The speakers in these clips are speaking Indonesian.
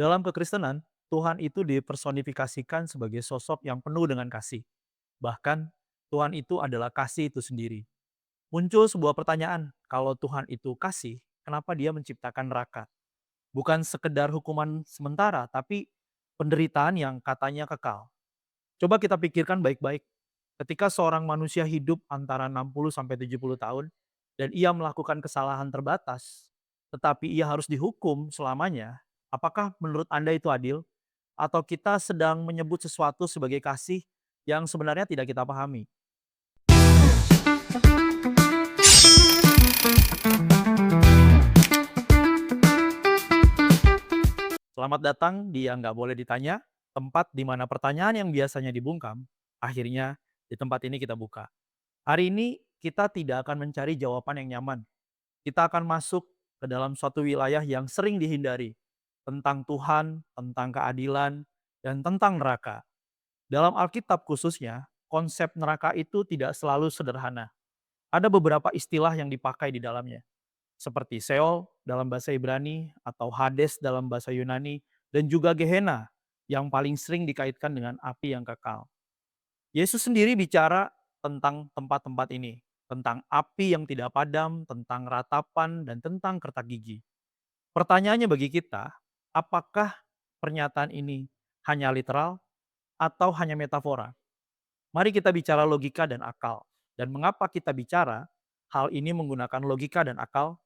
Dalam kekristenan, Tuhan itu dipersonifikasikan sebagai sosok yang penuh dengan kasih. Bahkan, Tuhan itu adalah kasih itu sendiri. Muncul sebuah pertanyaan, kalau Tuhan itu kasih, kenapa dia menciptakan neraka? Bukan sekedar hukuman sementara, tapi penderitaan yang katanya kekal. Coba kita pikirkan baik-baik. Ketika seorang manusia hidup antara 60 sampai 70 tahun dan ia melakukan kesalahan terbatas, tetapi ia harus dihukum selamanya, apakah menurut Anda itu adil? Atau kita sedang menyebut sesuatu sebagai kasih yang sebenarnya tidak kita pahami? Selamat datang di Yang Nggak Boleh Ditanya, tempat di mana pertanyaan yang biasanya dibungkam, akhirnya di tempat ini kita buka. Hari ini kita tidak akan mencari jawaban yang nyaman. Kita akan masuk ke dalam suatu wilayah yang sering dihindari, tentang Tuhan, tentang keadilan, dan tentang neraka. Dalam Alkitab khususnya, konsep neraka itu tidak selalu sederhana. Ada beberapa istilah yang dipakai di dalamnya, seperti Sheol dalam bahasa Ibrani atau Hades dalam bahasa Yunani, dan juga Gehenna yang paling sering dikaitkan dengan api yang kekal. Yesus sendiri bicara tentang tempat-tempat ini, tentang api yang tidak padam, tentang ratapan, dan tentang kertak gigi. Pertanyaannya bagi kita, apakah pernyataan ini hanya literal atau hanya metafora? Mari kita bicara logika dan akal. Dan mengapa kita bicara hal ini menggunakan logika dan akal?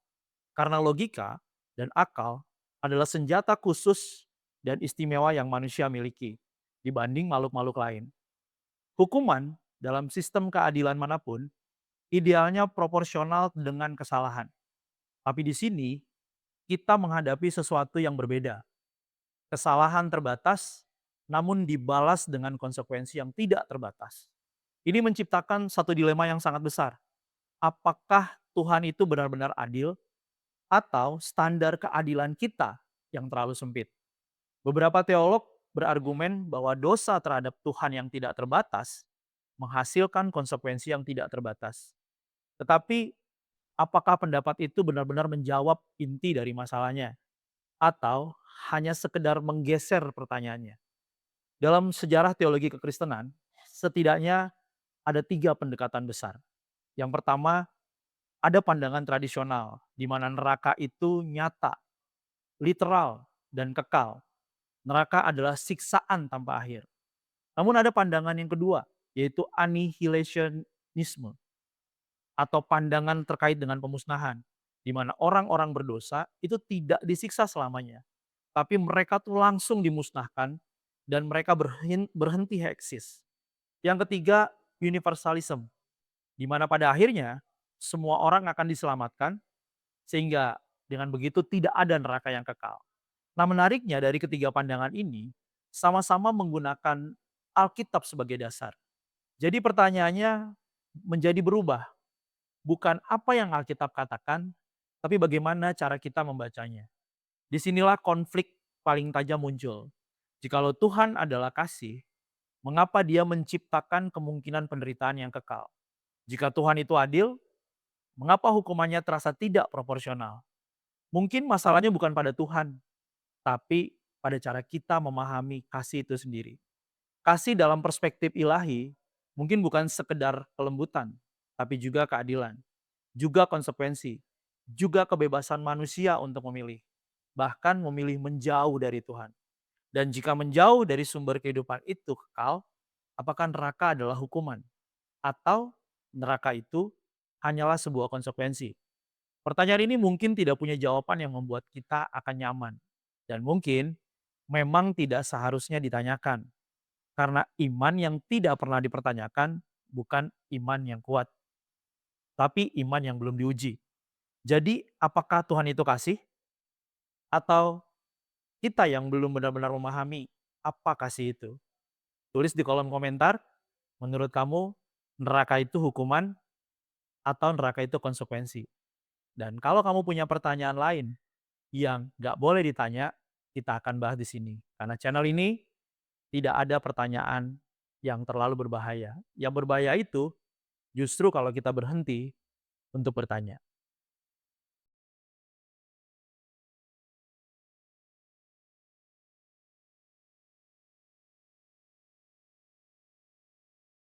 Karena logika dan akal adalah senjata khusus dan istimewa yang manusia miliki dibanding makhluk-makhluk lain. Hukuman dalam sistem keadilan manapun idealnya proporsional dengan kesalahan. Tapi di sini kita menghadapi sesuatu yang berbeda. Kesalahan terbatas namun dibalas dengan konsekuensi yang tidak terbatas. Ini menciptakan satu dilema yang sangat besar. Apakah Tuhan itu benar-benar adil atau standar keadilan kita yang terlalu sempit? Beberapa teolog berargumen bahwa dosa terhadap Tuhan yang tidak terbatas menghasilkan konsekuensi yang tidak terbatas. Tetapi apakah pendapat itu benar-benar menjawab inti dari masalahnya atau hanya sekedar menggeser pertanyaannya? Dalam sejarah teologi kekristenan, setidaknya ada tiga pendekatan besar. Yang pertama, ada pandangan tradisional di mana neraka itu nyata, literal, dan kekal. Neraka adalah siksaan tanpa akhir. Namun ada pandangan yang kedua, yaitu annihilationisme atau pandangan terkait dengan pemusnahan, di mana orang-orang berdosa itu tidak disiksa selamanya, tapi mereka tuh langsung dimusnahkan dan mereka berhenti eksis. Yang ketiga, universalism, di mana pada akhirnya semua orang akan diselamatkan sehingga dengan begitu tidak ada neraka yang kekal. Nah, menariknya dari ketiga pandangan ini sama-sama menggunakan Alkitab sebagai dasar. Jadi pertanyaannya menjadi berubah. Bukan apa yang Alkitab katakan, tapi bagaimana cara kita membacanya. Disinilah konflik paling tajam muncul. Jikalau Tuhan adalah kasih, mengapa dia menciptakan kemungkinan penderitaan yang kekal? Jika Tuhan itu adil, mengapa hukumannya terasa tidak proporsional? Mungkin masalahnya bukan pada Tuhan, tapi pada cara kita memahami kasih itu sendiri. Kasih dalam perspektif ilahi mungkin bukan sekedar kelembutan, tapi juga keadilan, juga konsekuensi, juga kebebasan manusia untuk memilih, bahkan memilih menjauh dari Tuhan. Dan jika menjauh dari sumber kehidupan itu kekal, apakah neraka adalah hukuman? Atau neraka itu hanyalah sebuah konsekuensi? Pertanyaan ini mungkin tidak punya jawaban yang membuat kita akan nyaman. Dan mungkin memang tidak seharusnya ditanyakan. Karena iman yang tidak pernah dipertanyakan bukan iman yang kuat, tapi iman yang belum diuji. Jadi, apakah Tuhan itu kasih? Atau kita yang belum benar-benar memahami apa kasih itu? Tulis di kolom komentar, menurut kamu neraka itu hukuman atau neraka itu konsekuensi? Dan kalau kamu punya pertanyaan lain yang nggak boleh ditanya, kita akan bahas di sini. Karena channel ini tidak ada pertanyaan yang terlalu berbahaya. Yang berbahaya itu justru kalau kita berhenti untuk bertanya.